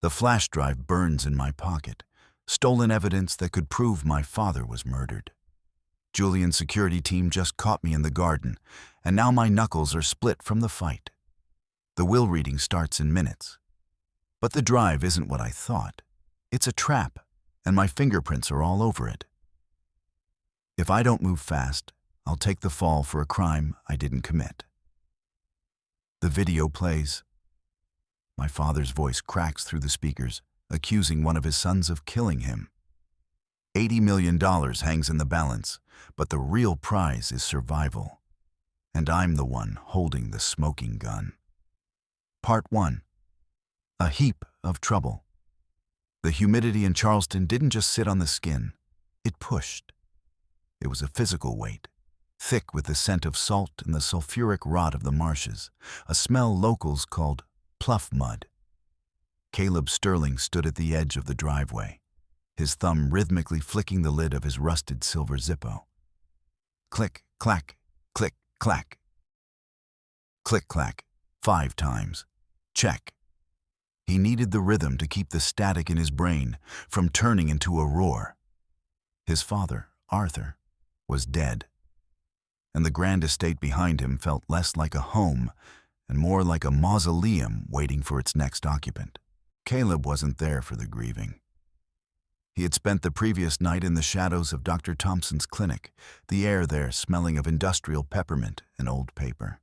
The flash drive burns in my pocket, stolen evidence that could prove my father was murdered. Julian's security team just caught me in the garden, and now my knuckles are split from the fight. The will reading starts in minutes. But the drive isn't what I thought. It's a trap, and my fingerprints are all over it. If I don't move fast, I'll take the fall for a crime I didn't commit. The video plays. My father's voice cracks through the speakers, accusing one of his sons of killing him. $80 million hangs in the balance, but the real prize is survival. And I'm the one holding the smoking gun. Part 1. A heap of trouble. The humidity in Charleston didn't just sit on the skin, it pushed. It was a physical weight, thick with the scent of salt and the sulfuric rot of the marshes, a smell locals called pluff mud. Caleb Sterling stood at the edge of the driveway, his thumb rhythmically flicking the lid of his rusted silver Zippo. Click, clack, click, clack. Click, clack, 5 times. Check. He needed the rhythm to keep the static in his brain from turning into a roar. His father, Arthur, was dead, and the grand estate behind him felt less like a home and more like a mausoleum waiting for its next occupant. Caleb wasn't there for the grieving. He had spent the previous night in the shadows of Dr. Thompson's clinic, the air there smelling of industrial peppermint and old paper.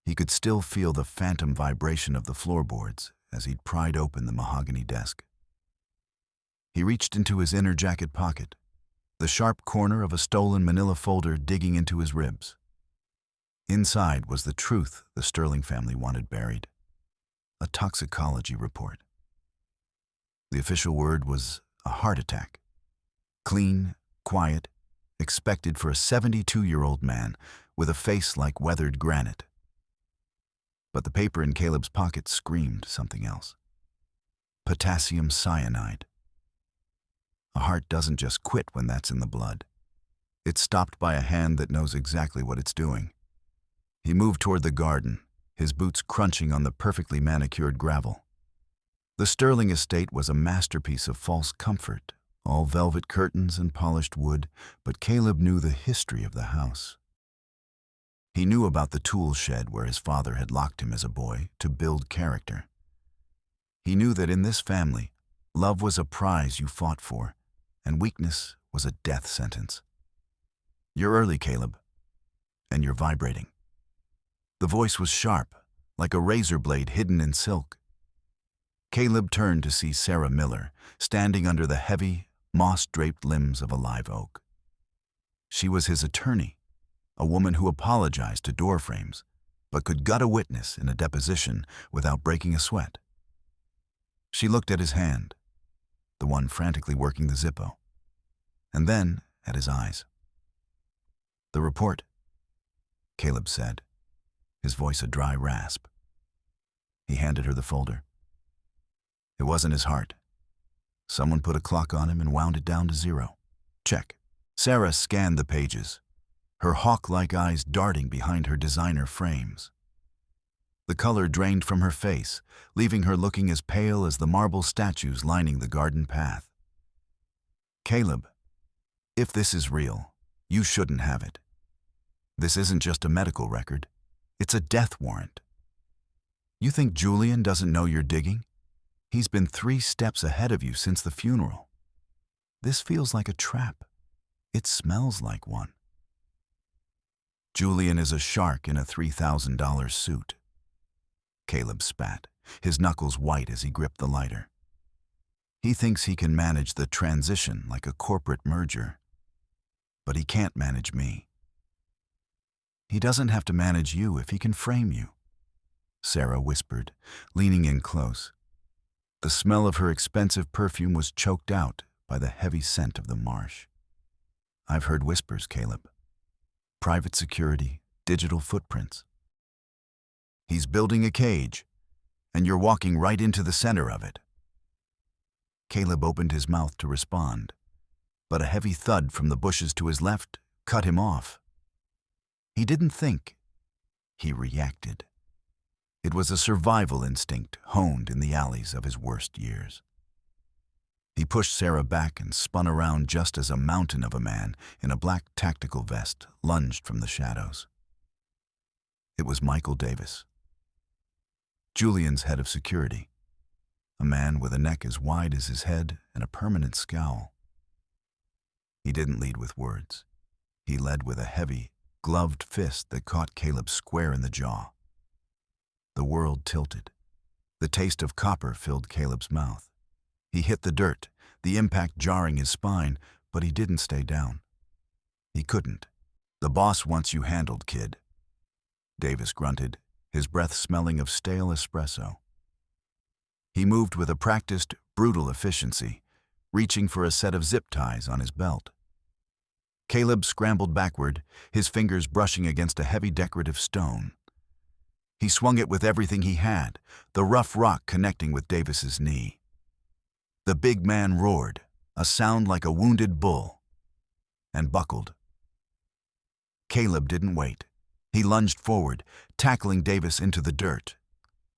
He could still feel the phantom vibration of the floorboards as he'd pried open the mahogany desk. He reached into his inner jacket pocket, the sharp corner of a stolen manila folder digging into his ribs. Inside was the truth the Sterling family wanted buried: a toxicology report. The official word was a heart attack. Clean, quiet, expected for a 72-year-old man with a face like weathered granite. But the paper in Caleb's pocket screamed something else. Potassium cyanide. A heart doesn't just quit when that's in the blood. It's stopped by a hand that knows exactly what it's doing. He moved toward the garden, his boots crunching on the perfectly manicured gravel. The Sterling estate was a masterpiece of false comfort, all velvet curtains and polished wood, but Caleb knew the history of the house. He knew about the tool shed where his father had locked him as a boy to build character. He knew that in this family, love was a prize you fought for, and weakness was a death sentence. You're early, Caleb, and you're vibrating. The voice was sharp, like a razor blade hidden in silk. Caleb turned to see Sarah Miller, standing under the heavy, moss-draped limbs of a live oak. She was his attorney, a woman who apologized to door frames, but could gut a witness in a deposition without breaking a sweat. She looked at his hand, the one frantically working the Zippo, and then at his eyes. "The report," Caleb said, his voice a dry rasp. He handed her the folder. It wasn't his heart. Someone put a clock on him and wound it down to 0. Check. Sarah scanned the pages, her hawk-like eyes darting behind her designer frames. The color drained from her face, leaving her looking as pale as the marble statues lining the garden path. "Caleb, if this is real, you shouldn't have it. This isn't just a medical record. It's a death warrant. You think Julian doesn't know you're digging? He's been 3 steps ahead of you since the funeral. This feels like a trap. It smells like one." Julian is a shark in a $3,000 suit. Caleb spat, his knuckles white as he gripped the lighter. He thinks he can manage the transition like a corporate merger, but he can't manage me. He doesn't have to manage you if he can frame you, Sarah whispered, leaning in close. The smell of her expensive perfume was choked out by the heavy scent of the marsh. "I've heard whispers, Caleb. Private security, digital footprints. He's building a cage, and you're walking right into the center of it." Caleb opened his mouth to respond, but a heavy thud from the bushes to his left cut him off. He didn't think. He reacted. It was a survival instinct honed in the alleys of his worst years. He pushed Sarah back and spun around just as a mountain of a man in a black tactical vest lunged from the shadows. It was Michael Davis, Julian's head of security, a man with a neck as wide as his head and a permanent scowl. He didn't lead with words. He led with a heavy, gloved fist that caught Caleb square in the jaw. The world tilted. The taste of copper filled Caleb's mouth. He hit the dirt, the impact jarring his spine, but he didn't stay down. He couldn't. "The boss wants you handled, kid," Davis grunted, his breath smelling of stale espresso. He moved with a practiced, brutal efficiency, reaching for a set of zip ties on his belt. Caleb scrambled backward, his fingers brushing against a heavy decorative stone. He swung it with everything he had, the rough rock connecting with Davis's knee. The big man roared, a sound like a wounded bull, and buckled. Caleb didn't wait. He lunged forward, tackling Davis into the dirt.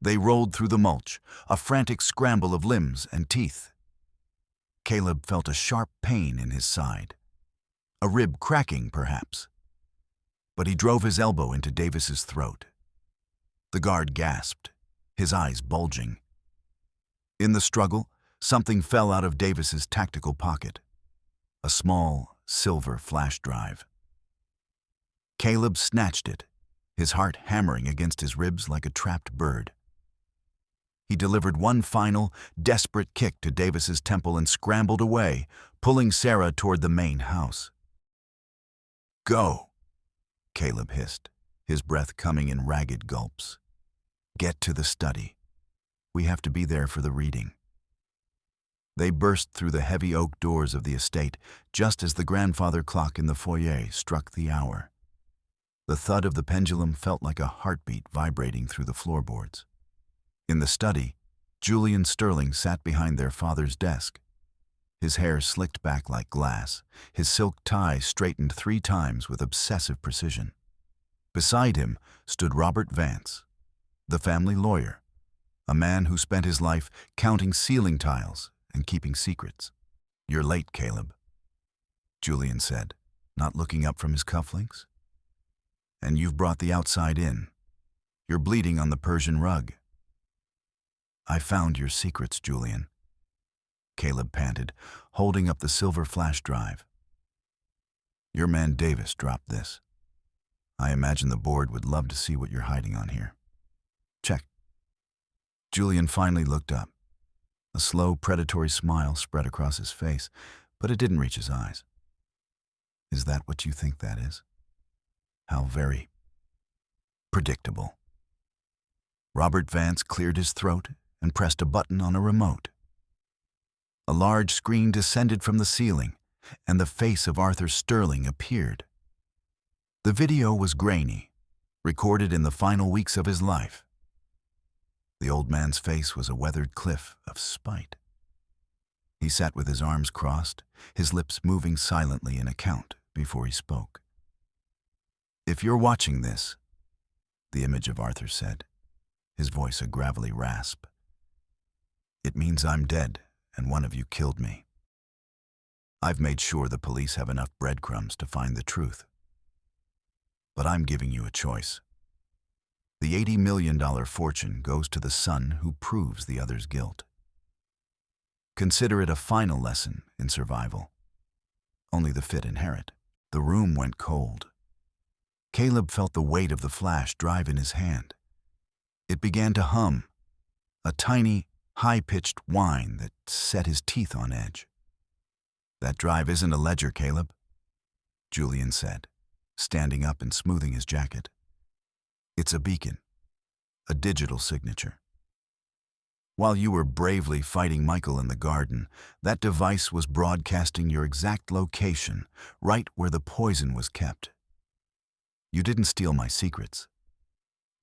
They rolled through the mulch, a frantic scramble of limbs and teeth. Caleb felt a sharp pain in his side. A rib cracking, perhaps. But he drove his elbow into Davis's throat. The guard gasped, his eyes bulging. In the struggle, something fell out of Davis's tactical pocket. A small, silver flash drive. Caleb snatched it, his heart hammering against his ribs like a trapped bird. He delivered one final, desperate kick to Davis's temple and scrambled away, pulling Sarah toward the main house. "Go," Caleb hissed, his breath coming in ragged gulps. "Get to the study. We have to be there for the reading." They burst through the heavy oak doors of the estate just as the grandfather clock in the foyer struck the hour. The thud of the pendulum felt like a heartbeat vibrating through the floorboards. In the study, Julian Sterling sat behind their father's desk. His hair slicked back like glass, his silk tie straightened 3 times with obsessive precision. Beside him stood Robert Vance, the family lawyer, a man who spent his life counting ceiling tiles and keeping secrets. "You're late, Caleb," Julian said, not looking up from his cufflinks. "And you've brought the outside in. You're bleeding on the Persian rug." "I found your secrets, Julian," Caleb panted, holding up the silver flash drive. "Your man Davis dropped this. I imagine the board would love to see what you're hiding on here." "Check." Julian finally looked up. A slow, predatory smile spread across his face, but it didn't reach his eyes. "Is that what you think that is? How very predictable." Robert Vance cleared his throat and pressed a button on a remote. A large screen descended from the ceiling, and the face of Arthur Sterling appeared. The video was grainy, recorded in the final weeks of his life. The old man's face was a weathered cliff of spite. He sat with his arms crossed, his lips moving silently in account before he spoke. "If you're watching this," the image of Arthur said, his voice a gravelly rasp, "it means I'm dead and one of you killed me. I've made sure the police have enough breadcrumbs to find the truth. But I'm giving you a choice. The $80 million fortune goes to the son who proves the other's guilt. Consider it a final lesson in survival. Only the fit inherit." The room went cold. Caleb felt the weight of the flash drive in his hand. It began to hum, a tiny, high-pitched whine that set his teeth on edge. "That drive isn't a ledger, Caleb," Julian said, standing up and smoothing his jacket. "It's a beacon, a digital signature. While you were bravely fighting Michael in the garden, that device was broadcasting your exact location, right where the poison was kept. You didn't steal my secrets.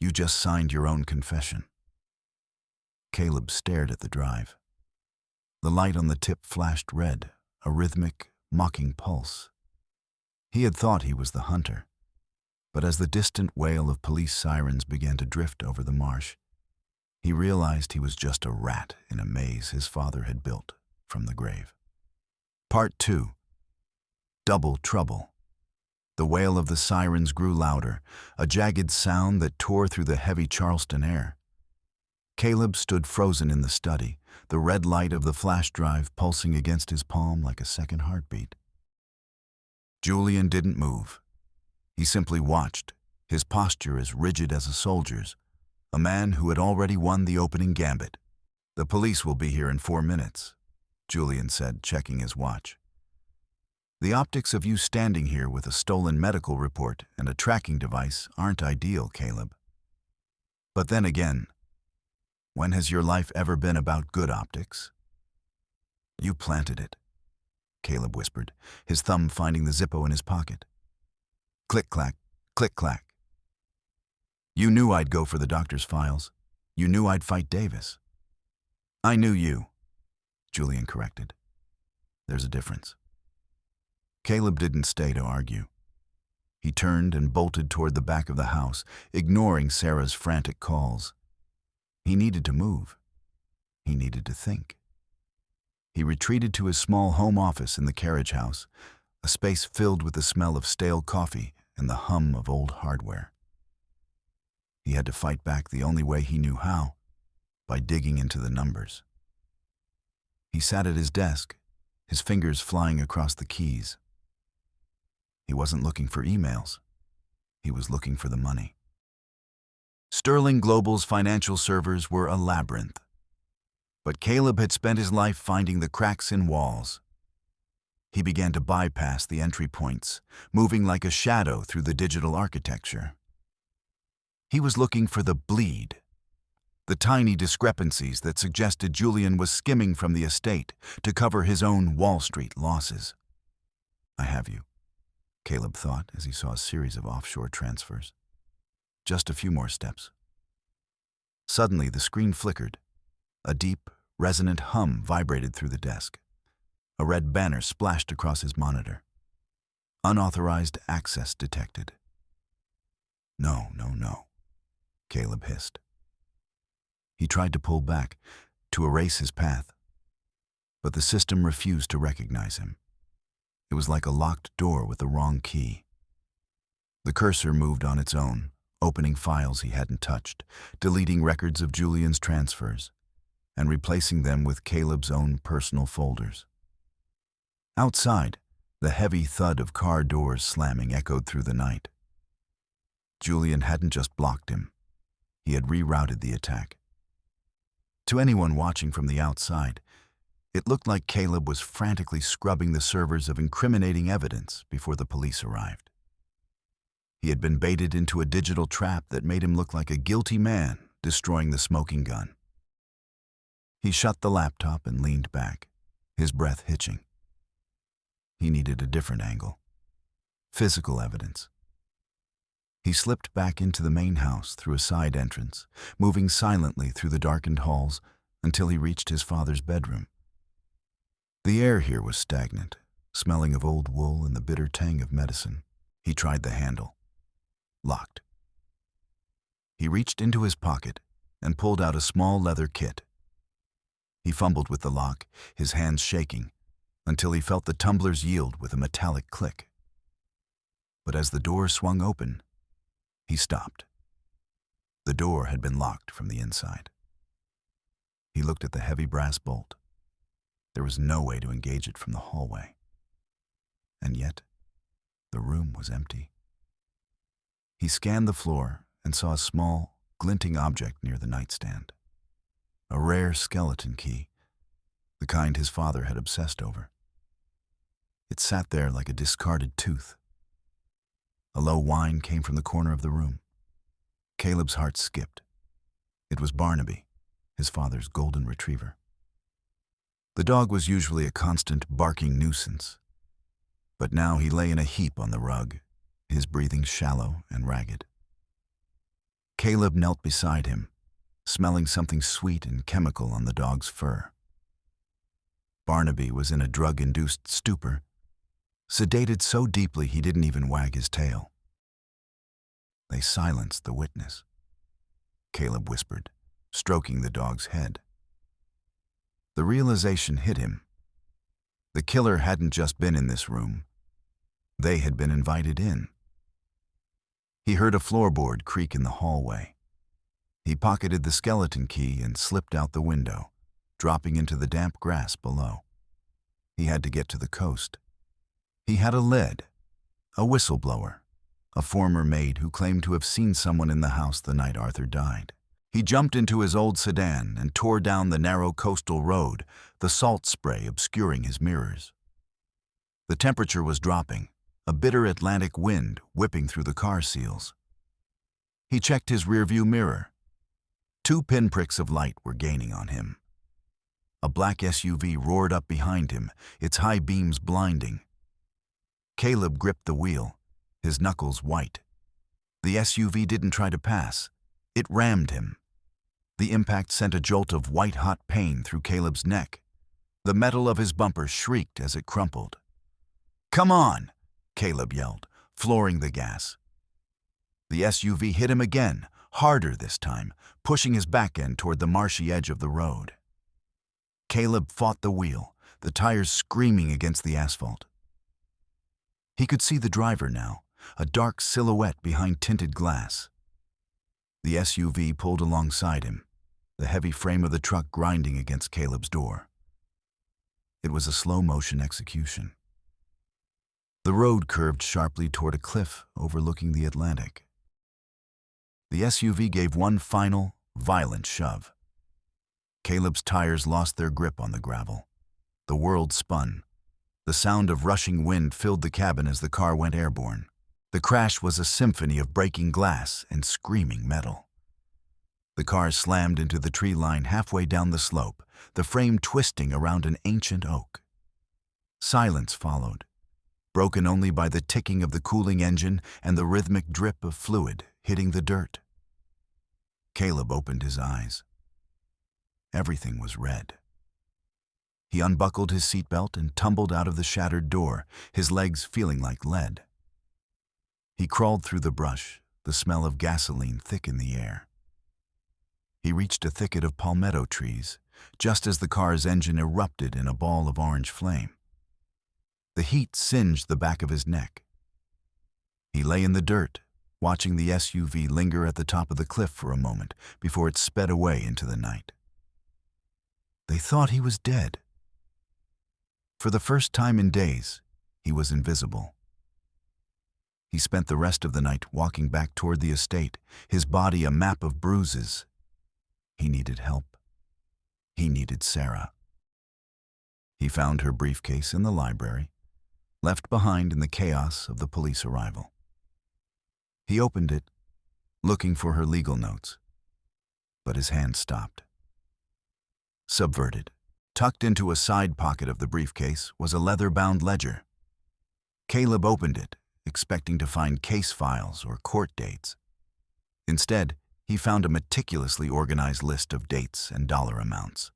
You just signed your own confession." Caleb stared at the drive. The light on the tip flashed red, a rhythmic, mocking pulse. He had thought he was the hunter, but as the distant wail of police sirens began to drift over the marsh, He realized he was just a rat in a maze his father had built from the grave. Part 2. Double Trouble. The wail of the sirens grew louder, a jagged sound that tore through the heavy Charleston air. Caleb stood frozen in the study, the red light of the flash drive pulsing against his palm like a second heartbeat. Julian didn't move. He simply watched, his posture as rigid as a soldier's, a man who had already won the opening gambit. "The police will be here in 4 minutes," Julian said, checking his watch. "The optics of you standing here with a stolen medical report and a tracking device aren't ideal, Caleb. But then again, when has your life ever been about good optics?" "You planted it," Caleb whispered, his thumb finding the Zippo in his pocket. Click-clack, click-clack. "You knew I'd go for the doctor's files. You knew I'd fight Davis." "I knew you," Julian corrected. "There's a difference." Caleb didn't stay to argue. He turned and bolted toward the back of the house, ignoring Sarah's frantic calls. He needed to move. He needed to think. He retreated to his small home office in the carriage house, a space filled with the smell of stale coffee and the hum of old hardware. He had to fight back the only way he knew how, by digging into the numbers. He sat at his desk, his fingers flying across the keys. He wasn't looking for emails. He was looking for the money. Sterling Global's financial servers were a labyrinth. But Caleb had spent his life finding the cracks in walls. He began to bypass the entry points, moving like a shadow through the digital architecture. He was looking for the bleed, the tiny discrepancies that suggested Julian was skimming from the estate to cover his own Wall Street losses. "I have you," Caleb thought as he saw a series of offshore transfers. Just a few more steps. Suddenly, the screen flickered. A deep, resonant hum vibrated through the desk. A red banner splashed across his monitor. "Unauthorized access detected." "No, no, no," Caleb hissed. He tried to pull back, to erase his path. But the system refused to recognize him. It was like a locked door with the wrong key. The cursor moved on its own, opening files he hadn't touched, deleting records of Julian's transfers, and replacing them with Caleb's own personal folders. Outside, the heavy thud of car doors slamming echoed through the night. Julian hadn't just blocked him. He had rerouted the attack. To anyone watching from the outside, it looked like Caleb was frantically scrubbing the servers of incriminating evidence before the police arrived. He had been baited into a digital trap that made him look like a guilty man destroying the smoking gun. He shut the laptop and leaned back, his breath hitching. He needed a different angle. Physical evidence. He slipped back into the main house through a side entrance, moving silently through the darkened halls until he reached his father's bedroom. The air here was stagnant, smelling of old wool and the bitter tang of medicine. He tried the handle. Locked. He reached into his pocket and pulled out a small leather kit. He fumbled with the lock, his hands shaking, until he felt the tumblers yield with a metallic click. But as the door swung open, he stopped. The door had been locked from the inside. He looked at the heavy brass bolt. There was no way to engage it from the hallway. And yet, the room was empty. He scanned the floor and saw a small, glinting object near the nightstand. A rare skeleton key, the kind his father had obsessed over. It sat there like a discarded tooth. A low whine came from the corner of the room. Caleb's heart skipped. It was Barnaby, his father's golden retriever. The dog was usually a constant barking nuisance, but now he lay in a heap on the rug, his breathing shallow and ragged. Caleb knelt beside him, smelling something sweet and chemical on the dog's fur. Barnaby was in a drug-induced stupor, sedated so deeply he didn't even wag his tail. They silenced the witness, Caleb whispered, stroking the dog's head. The realization hit him. The killer hadn't just been in this room. They had been invited in. He heard a floorboard creak in the hallway. He pocketed the skeleton key and slipped out the window, dropping into the damp grass below. He had to get to the coast. He had a lead, a whistleblower, a former maid who claimed to have seen someone in the house the night Arthur died. He jumped into his old sedan and tore down the narrow coastal road, the salt spray obscuring his mirrors. The temperature was dropping, a bitter Atlantic wind whipping through the car seals. He checked his rearview mirror. 2 pinpricks of light were gaining on him. A black SUV roared up behind him, its high beams blinding. Caleb gripped the wheel, his knuckles white. The SUV didn't try to pass. It rammed him. The impact sent a jolt of white-hot pain through Caleb's neck. The metal of his bumper shrieked as it crumpled. "Come on!" Caleb yelled, flooring the gas. The SUV hit him again, harder this time, pushing his back end toward the marshy edge of the road. Caleb fought the wheel, the tires screaming against the asphalt. He could see the driver now, a dark silhouette behind tinted glass. The SUV pulled alongside him, the heavy frame of the truck grinding against Caleb's door. It was a slow-motion execution. The road curved sharply toward a cliff overlooking the Atlantic. The SUV gave one final, violent shove. Caleb's tires lost their grip on the gravel. The world spun. The sound of rushing wind filled the cabin as the car went airborne. The crash was a symphony of breaking glass and screaming metal. The car slammed into the tree line halfway down the slope, the frame twisting around an ancient oak. Silence followed, broken only by the ticking of the cooling engine and the rhythmic drip of fluid hitting the dirt. Caleb opened his eyes. Everything was red. He unbuckled his seatbelt and tumbled out of the shattered door, his legs feeling like lead. He crawled through the brush, the smell of gasoline thick in the air. He reached a thicket of palmetto trees, just as the car's engine erupted in a ball of orange flame. The heat singed the back of his neck. He lay in the dirt, watching the SUV linger at the top of the cliff for a moment before it sped away into the night. They thought he was dead. For the first time in days, he was invisible. He spent the rest of the night walking back toward the estate, his body a map of bruises. He needed help. He needed Sarah. He found her briefcase in the library, left behind in the chaos of the police arrival. He opened it, looking for her legal notes, but his hand stopped. Subverted, tucked into a side pocket of the briefcase, was a leather-bound ledger. Caleb opened it, expecting to find case files or court dates. Instead, he found a meticulously organized list of dates and dollar amounts.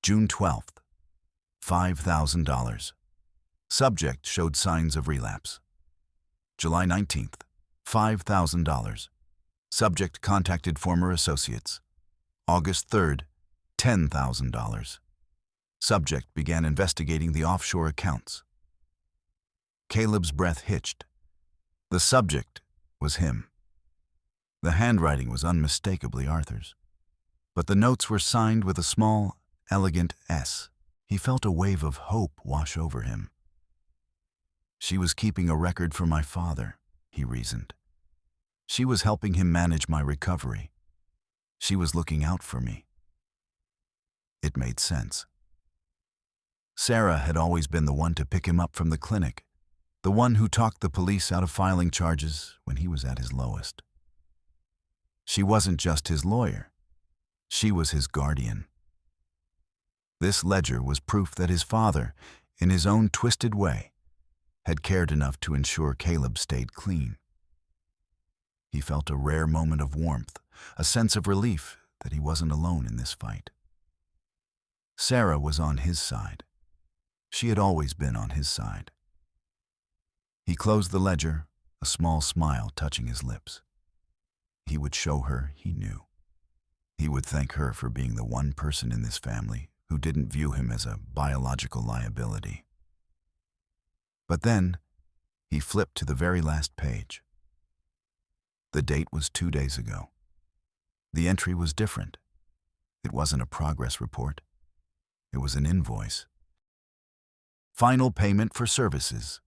June 12th, $5,000. Subject showed signs of relapse. July 19th, $5,000. Subject contacted former associates. August 3rd, $10,000. Subject began investigating the offshore accounts. Caleb's breath hitched. The subject was him. The handwriting was unmistakably Arthur's, but the notes were signed with a small, elegant S. He felt a wave of hope wash over him. She was keeping a record for my father, he reasoned. She was helping him manage my recovery. She was looking out for me. It made sense. Sarah had always been the one to pick him up from the clinic, the one who talked the police out of filing charges when he was at his lowest. She wasn't just his lawyer. She was his guardian. This ledger was proof that his father, in his own twisted way, had cared enough to ensure Caleb stayed clean. He felt a rare moment of warmth, a sense of relief that he wasn't alone in this fight. Sarah was on his side. She had always been on his side. He closed the ledger, a small smile touching his lips. He would show her he knew. He would thank her for being the one person in this family who didn't view him as a biological liability. But then, he flipped to the very last page. The date was 2 days ago. The entry was different. It wasn't a progress report. It was an invoice. Final payment for services.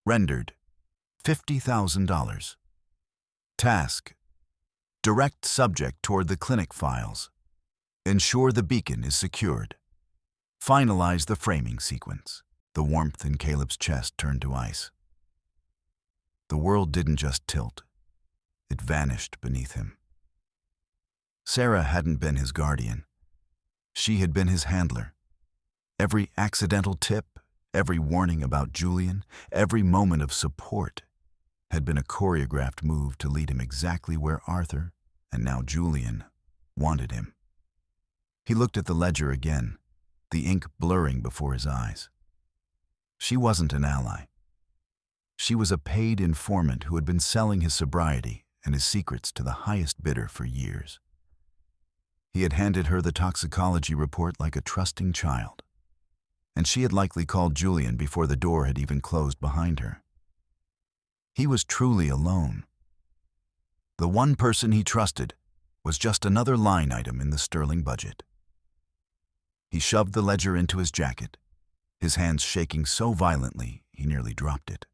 Rendered $50,000. Task: direct subject toward the clinic files. Ensure the beacon is secured. Finalize the framing sequence. The warmth in Caleb's chest turned to ice. The world didn't just tilt. It vanished beneath him. Sarah hadn't been his guardian. She had been his handler. Every accidental tip, every warning about Julian, every moment of support had been a choreographed move to lead him exactly where Arthur, and now Julian, wanted him. He looked at the ledger again, the ink blurring before his eyes. She wasn't an ally. She was a paid informant who had been selling his sobriety and his secrets to the highest bidder for years. He had handed her the toxicology report like a trusting child, and she had likely called Julian before the door had even closed behind her. He was truly alone. The one person he trusted was just another line item in the sterling budget. He shoved the ledger into his jacket, his hands shaking so violently he nearly dropped it.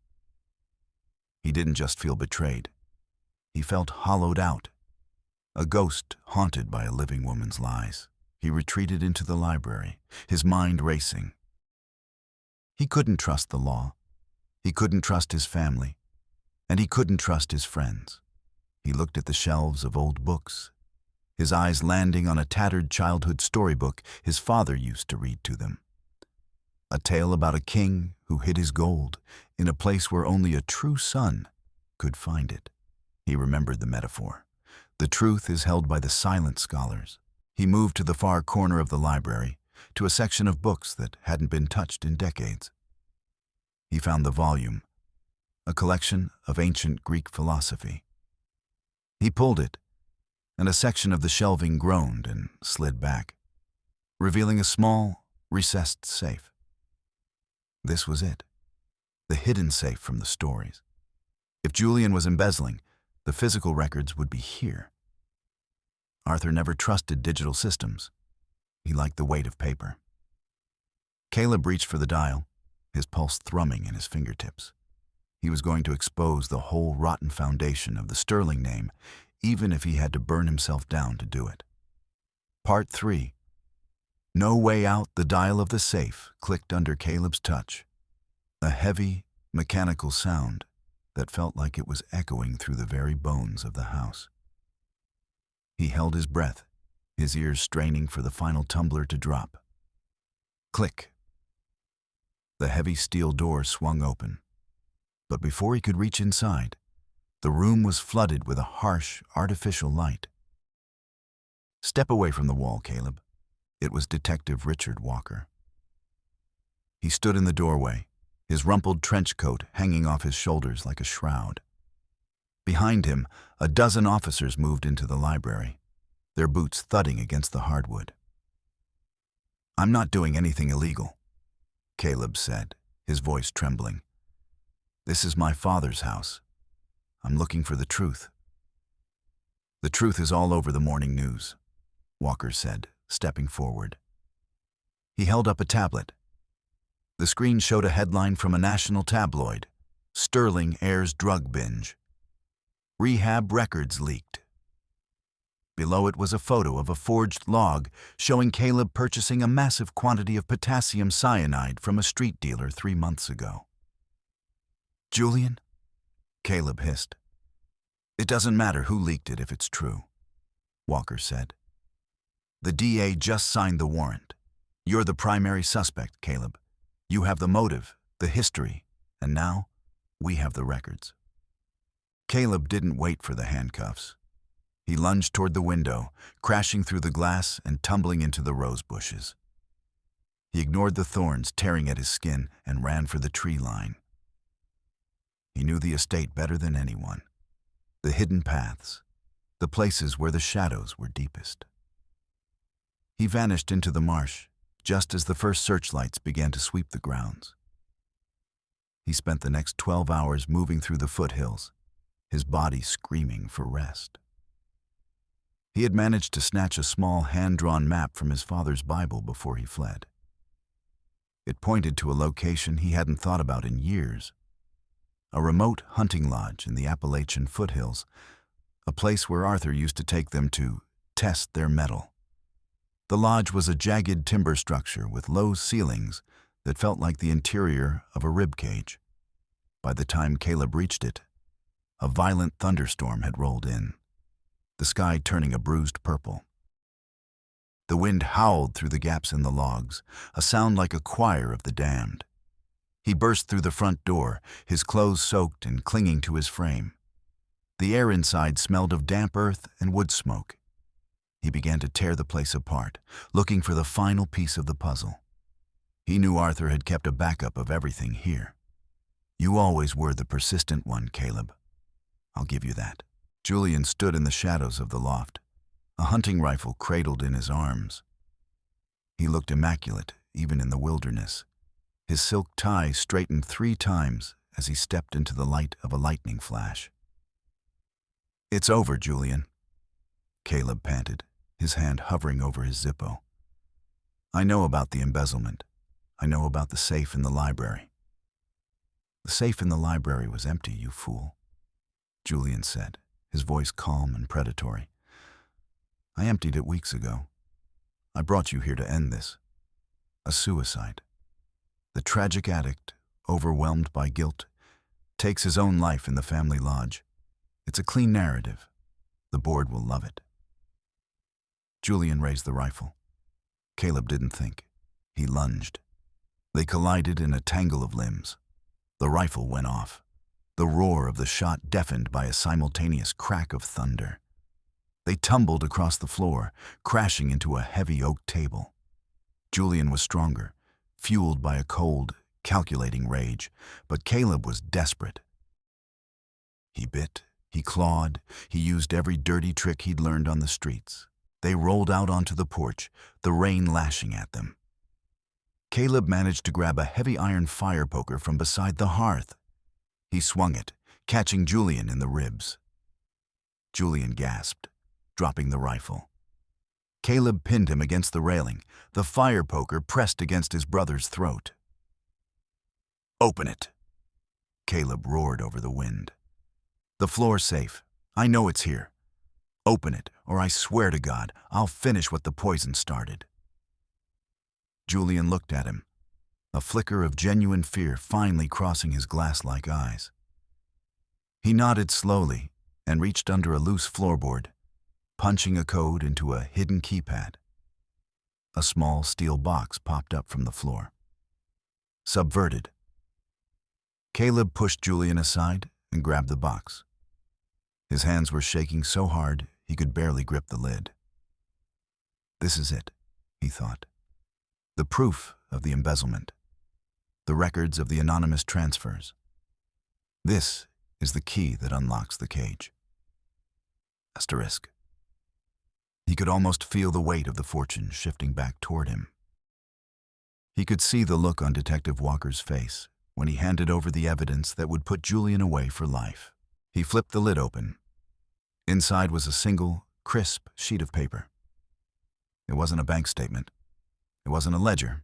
He didn't just feel betrayed. He felt hollowed out, a ghost haunted by a living woman's lies. He retreated into the library, his mind racing. He couldn't trust the law. He couldn't trust his family. And he couldn't trust his friends. He looked at the shelves of old books, his eyes landing on a tattered childhood storybook his father used to read to them. A tale about a king who hid his gold in a place where only a true son could find it. He remembered the metaphor. The truth is held by the silent scholars. He moved to the far corner of the library, to a section of books that hadn't been touched in decades. He found the volume, a collection of ancient Greek philosophy. He pulled it, and a section of the shelving groaned and slid back, revealing a small, recessed safe. This was it, the hidden safe from the stories. If Julian was embezzling, the physical records would be here. Arthur never trusted digital systems. He liked the weight of paper. Caleb reached for the dial, his pulse thrumming in his fingertips. He was going to expose the whole rotten foundation of the Sterling name, even if he had to burn himself down to do it. Part 3. No way out. The dial of the safe clicked under Caleb's touch. A heavy, mechanical sound that felt like it was echoing through the very bones of the house. He held his breath, his ears straining for the final tumbler to drop. Click. The heavy steel door swung open. But before he could reach inside, the room was flooded with a harsh, artificial light. Step away from the wall, Caleb. It was Detective Richard Walker. He stood in the doorway, his rumpled trench coat hanging off his shoulders like a shroud. Behind him, a dozen officers moved into the library, their boots thudding against the hardwood. "I'm not doing anything illegal," Caleb said, his voice trembling. "This is my father's house. I'm looking for the truth." "The truth is all over the morning news," Walker said, stepping forward. He held up a tablet. The screen showed a headline from a national tabloid: "Sterling airs drug binge. Rehab records leaked." Below it was a photo of a forged log showing Caleb purchasing a massive quantity of potassium cyanide from a street dealer 3 months ago. "Julian?" Caleb hissed. "It doesn't matter who leaked it if it's true," Walker said. "The DA just signed the warrant. You're the primary suspect, Caleb. You have the motive, the history, and now we have the records." Caleb didn't wait for the handcuffs. He lunged toward the window, crashing through the glass and tumbling into the rose bushes. He ignored the thorns tearing at his skin and ran for the tree line. He knew the estate better than anyone. The hidden paths, the places where the shadows were deepest. He vanished into the marsh, just as the first searchlights began to sweep the grounds. He spent the next 12 hours moving through the foothills, his body screaming for rest. He had managed to snatch a small hand-drawn map from his father's Bible before he fled. It pointed to a location he hadn't thought about in years, a remote hunting lodge in the Appalachian foothills, a place where Arthur used to take them to test their mettle. The lodge was a jagged timber structure with low ceilings that felt like the interior of a rib cage. By the time Caleb reached it, a violent thunderstorm had rolled in, the sky turning a bruised purple. The wind howled through the gaps in the logs, a sound like a choir of the damned. He burst through the front door, his clothes soaked and clinging to his frame. The air inside smelled of damp earth and wood smoke. He began to tear the place apart, looking for the final piece of the puzzle. He knew Arthur had kept a backup of everything here. "You always were the persistent one, Caleb. I'll give you that." Julian stood in the shadows of the loft, a hunting rifle cradled in his arms. He looked immaculate, even in the wilderness. His silk tie straightened 3 times as he stepped into the light of a lightning flash. "It's over, Julian," Caleb panted, his hand hovering over his Zippo. "I know about the embezzlement. I know about the safe in the library." "The safe in the library was empty, you fool," Julian said, his voice calm and predatory. "I emptied it weeks ago. I brought you here to end this. A suicide. The tragic addict, overwhelmed by guilt, takes his own life in the family lodge. It's a clean narrative. The board will love it." Julian raised the rifle. Caleb didn't think. He lunged. They collided in a tangle of limbs. The rifle went off, the roar of the shot deafened by a simultaneous crack of thunder. They tumbled across the floor, crashing into a heavy oak table. Julian was stronger, fueled by a cold, calculating rage, but Caleb was desperate. He bit, he clawed, he used every dirty trick he'd learned on the streets. They rolled out onto the porch, the rain lashing at them. Caleb managed to grab a heavy iron fire poker from beside the hearth. He swung it, catching Julian in the ribs. Julian gasped, dropping the rifle. Caleb pinned him against the railing, the fire poker pressed against his brother's throat. "Open it," Caleb roared over the wind. "The floor's safe. I know it's here. Open it, or I swear to God, I'll finish what the poison started." Julian looked at him, a flicker of genuine fear finally crossing his glass-like eyes. He nodded slowly and reached under a loose floorboard, punching a code into a hidden keypad. A small steel box popped up from the floor. "Subverted." Caleb pushed Julian aside and grabbed the box. His hands were shaking so hard he could barely grip the lid. "This is it," he thought. "The proof of the embezzlement. The records of the anonymous transfers. This is the key that unlocks the cage." Asterisk. He could almost feel the weight of the fortune shifting back toward him. He could see the look on Detective Walker's face when he handed over the evidence that would put Julian away for life. He flipped the lid open. Inside was a single, crisp sheet of paper. It wasn't a bank statement. It wasn't a ledger.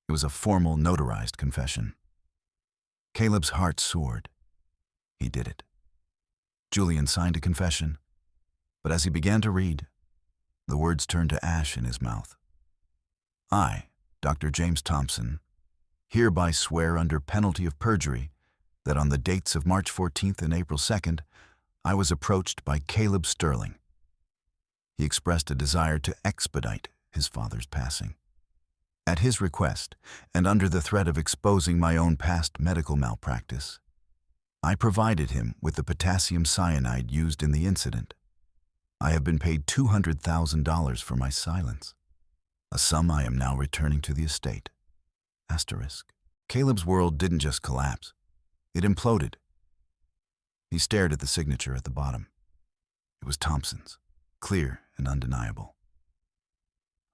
It was a formal, notarized confession. Caleb's heart soared. He did it. Julian signed a confession, but as he began to read, the words turned to ash in his mouth. "I, Dr. James Thompson, hereby swear under penalty of perjury that on the dates of March 14th and April 2nd, I was approached by Caleb Sterling." He expressed a desire to expedite his father's passing. At his request, and under the threat of exposing my own past medical malpractice, I provided him with the potassium cyanide used in the incident. I have been paid $200,000 for my silence, a sum I am now returning to the estate. Asterisk. Caleb's world didn't just collapse. It imploded. He stared at the signature at the bottom. It was Thompson's, clear and undeniable.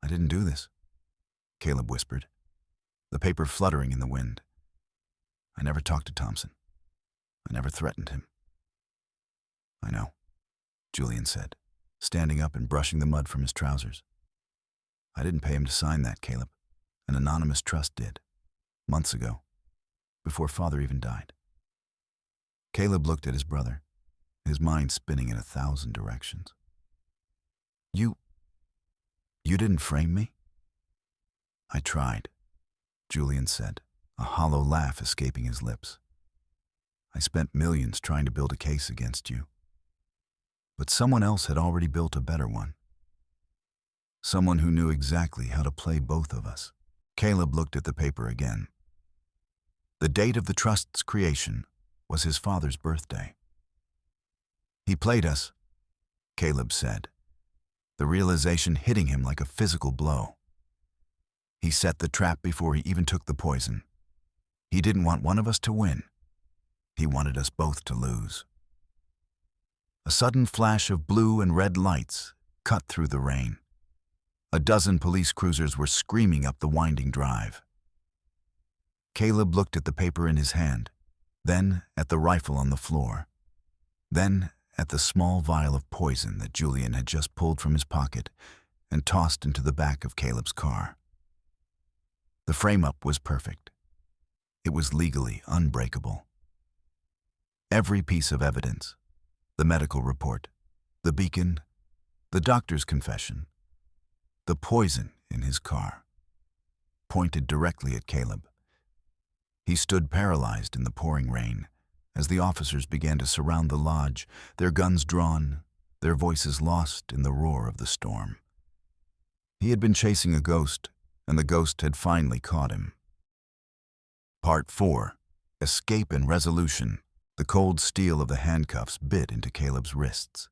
"I didn't do this," Caleb whispered, the paper fluttering in the wind. "I never talked to Thompson. I never threatened him." "I know," Julian said, standing up and brushing the mud from his trousers. "I didn't pay him to sign that, Caleb. An anonymous trust did, months ago, before Father even died." Caleb looked at his brother, his mind spinning in 1,000 directions. You didn't frame me?" "I tried," Julian said, a hollow laugh escaping his lips. "I spent millions trying to build a case against you. But someone else had already built a better one. Someone who knew exactly how to play both of us." Caleb looked at the paper again. The date of the trust's creation was his father's birthday. "He played us," Caleb said, the realization hitting him like a physical blow. "He set the trap before he even took the poison. He didn't want one of us to win. He wanted us both to lose." A sudden flash of blue and red lights cut through the rain. A dozen police cruisers were screaming up the winding drive. Caleb looked at the paper in his hand, then at the rifle on the floor, then at the small vial of poison that Julian had just pulled from his pocket and tossed into the back of Caleb's car. The frame-up was perfect. It was legally unbreakable. Every piece of evidence, the medical report, the beacon, the doctor's confession, the poison in his car, pointed directly at Caleb. He stood paralyzed in the pouring rain as the officers began to surround the lodge, their guns drawn, their voices lost in the roar of the storm. He had been chasing a ghost, and the ghost had finally caught him. Part 4. Escape and Resolution. The cold steel of the handcuffs bit into Caleb's wrists,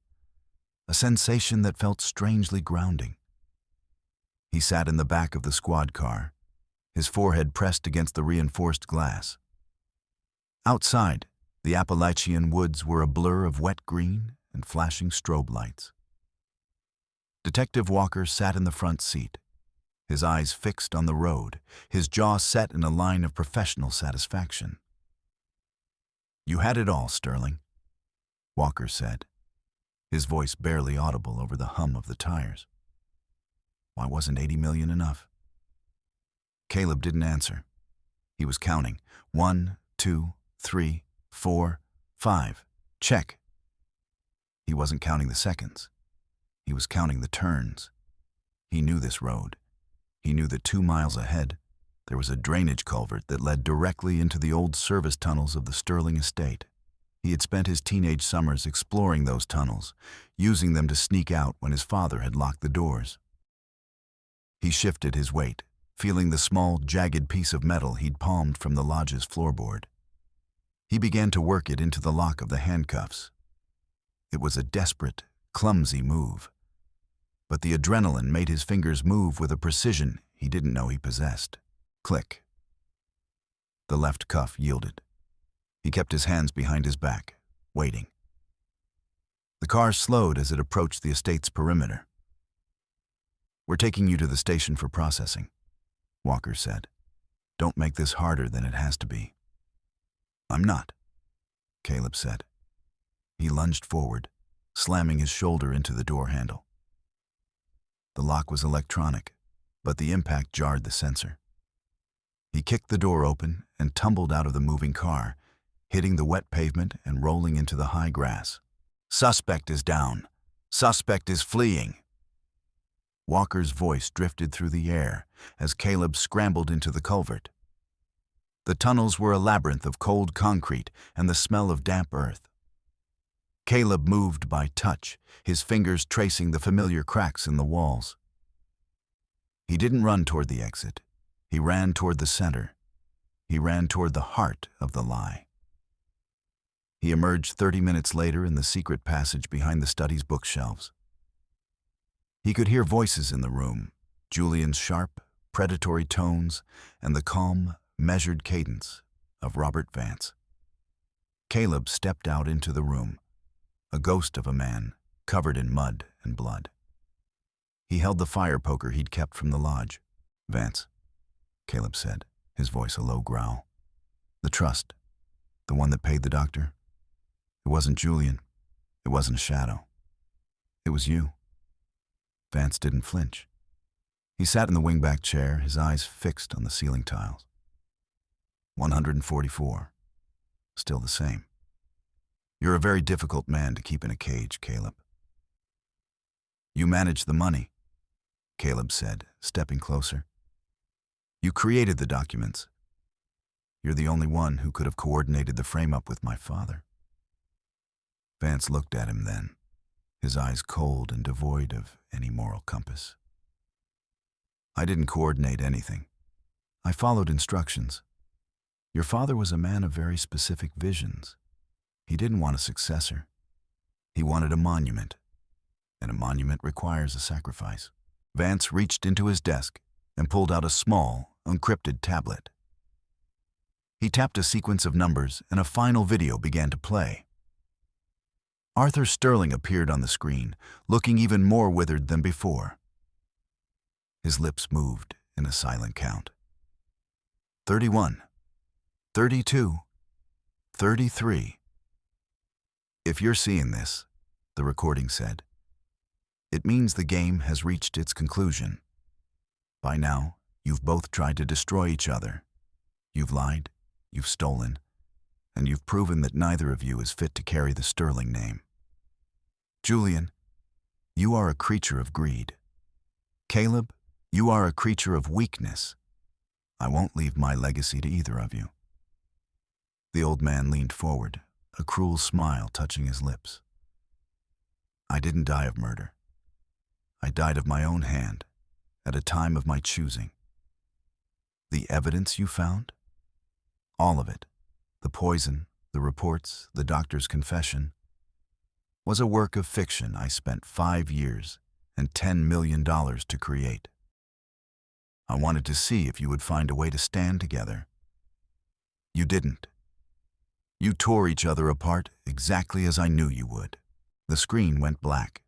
a sensation that felt strangely grounding. He sat in the back of the squad car, his forehead pressed against the reinforced glass. Outside, the Appalachian woods were a blur of wet green and flashing strobe lights. Detective Walker sat in the front seat, his eyes fixed on the road, his jaw set in a line of professional satisfaction. "You had it all, Sterling," Walker said, his voice barely audible over the hum of the tires. "Why wasn't 80 million enough?" Caleb didn't answer. He was counting. 1, 2, 3, 4, 5. Check. He wasn't counting the seconds. He was counting the turns. He knew this road. He knew that 2 miles ahead, there was a drainage culvert that led directly into the old service tunnels of the Sterling estate. He had spent his teenage summers exploring those tunnels, using them to sneak out when his father had locked the doors. He shifted his weight, feeling the small, jagged piece of metal he'd palmed from the lodge's floorboard. He began to work it into the lock of the handcuffs. It was a desperate, clumsy move, but the adrenaline made his fingers move with a precision he didn't know he possessed. Click. The left cuff yielded. He kept his hands behind his back, waiting. The car slowed as it approached the estate's perimeter. "We're taking you to the station for processing," Walker said. "Don't make this harder than it has to be." "I'm not," Caleb said. He lunged forward, slamming his shoulder into the door handle. The lock was electronic, but the impact jarred the sensor. He kicked the door open and tumbled out of the moving car, hitting the wet pavement and rolling into the high grass. "Suspect is down. Suspect is fleeing." Walker's voice drifted through the air as Caleb scrambled into the culvert. The tunnels were a labyrinth of cold concrete and the smell of damp earth. Caleb moved by touch, his fingers tracing the familiar cracks in the walls. He didn't run toward the exit. He ran toward the center. He ran toward the heart of the lie. He emerged 30 minutes later in the secret passage behind the study's bookshelves. He could hear voices in the room, Julian's sharp, predatory tones and the calm, measured cadence of Robert Vance. Caleb stepped out into the room, a ghost of a man covered in mud and blood. He held the fire poker he'd kept from the lodge. "Vance," Caleb said, his voice a low growl. "The trust, the one that paid the doctor. It wasn't Julian. It wasn't a shadow. It was you." Vance didn't flinch. He sat in the wingback chair, his eyes fixed on the ceiling tiles. 144. Still the same. "You're a very difficult man to keep in a cage, Caleb." "You manage the money," Caleb said, stepping closer. "You created the documents. You're the only one who could have coordinated the frame-up with my father." Vance looked at him then, his eyes cold and devoid of any moral compass. "I didn't coordinate anything. I followed instructions. Your father was a man of very specific visions. He didn't want a successor. He wanted a monument, and a monument requires a sacrifice." Vance reached into his desk and pulled out a small, encrypted tablet. He tapped a sequence of numbers, and a final video began to play. Arthur Sterling appeared on the screen, looking even more withered than before. His lips moved in a silent count. 31, 32, 33. "If you're seeing this," the recording said, "it means the game has reached its conclusion. By now, you've both tried to destroy each other. You've lied, you've stolen, and you've proven that neither of you is fit to carry the Sterling name. Julian, you are a creature of greed. Caleb, you are a creature of weakness. I won't leave my legacy to either of you." The old man leaned forward, a cruel smile touching his lips. "I didn't die of murder. I died of my own hand, at a time of my choosing. The evidence you found? All of it, the poison, the reports, the doctor's confession, was a work of fiction I spent 5 years and $10 million to create. I wanted to see if you would find a way to stand together. You didn't. You tore each other apart exactly as I knew you would." The screen went black.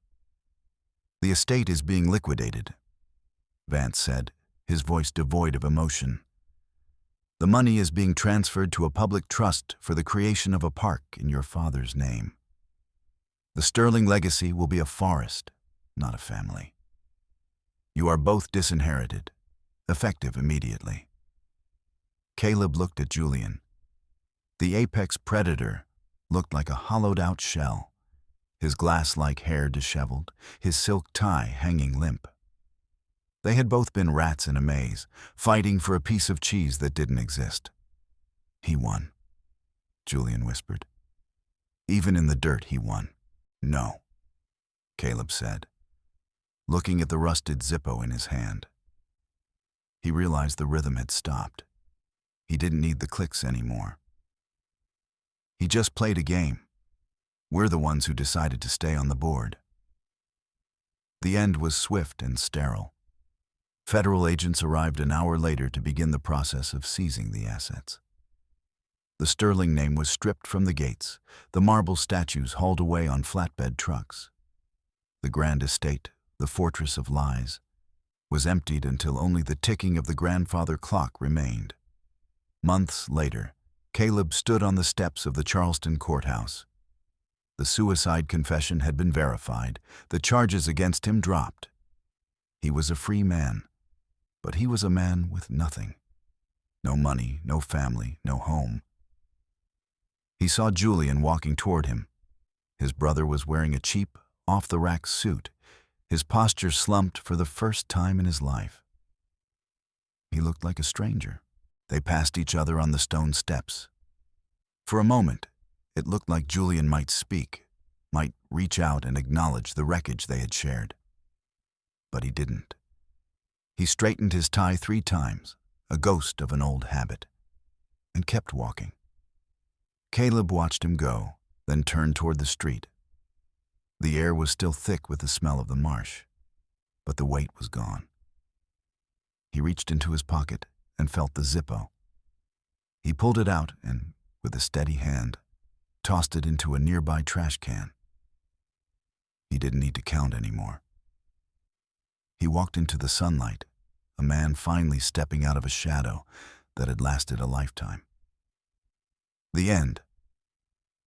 "The estate is being liquidated," Vance said, his voice devoid of emotion. "The money is being transferred to a public trust for the creation of a park in your father's name. The Sterling legacy will be a forest, not a family. You are both disinherited, effective immediately." Caleb looked at Julian. The apex predator looked like a hollowed-out shell, his glass-like hair disheveled, his silk tie hanging limp. They had both been rats in a maze, fighting for a piece of cheese that didn't exist. "He won," Julian whispered. "Even in the dirt, he won." "No," Caleb said, looking at the rusted Zippo in his hand. He realized the rhythm had stopped. He didn't need the clicks anymore. He just played a game. We're the ones who decided to stay on the board. The end was swift and sterile. Federal agents arrived an hour later to begin the process of seizing the assets. The Sterling name was stripped from the gates, the marble statues hauled away on flatbed trucks. The grand estate, the fortress of lies, was emptied until only the ticking of the grandfather clock remained. Months later, Caleb stood on the steps of the Charleston courthouse. The suicide confession had been verified, the charges against him dropped. He was a free man, but he was a man with nothing. No money, no family, no home. He saw Julian walking toward him. His brother was wearing a cheap, off-the-rack suit, his posture slumped for the first time in his life. He looked like a stranger. They passed each other on the stone steps. For a moment, it looked like Julian might speak, might reach out and acknowledge the wreckage they had shared. But he didn't. He straightened his tie 3 times, a ghost of an old habit, and kept walking. Caleb watched him go, then turned toward the street. The air was still thick with the smell of the marsh, but the weight was gone. He reached into his pocket and felt the Zippo. He pulled it out and, with a steady hand, tossed it into a nearby trash can. He didn't need to count anymore. He walked into the sunlight, a man finally stepping out of a shadow that had lasted a lifetime. The end.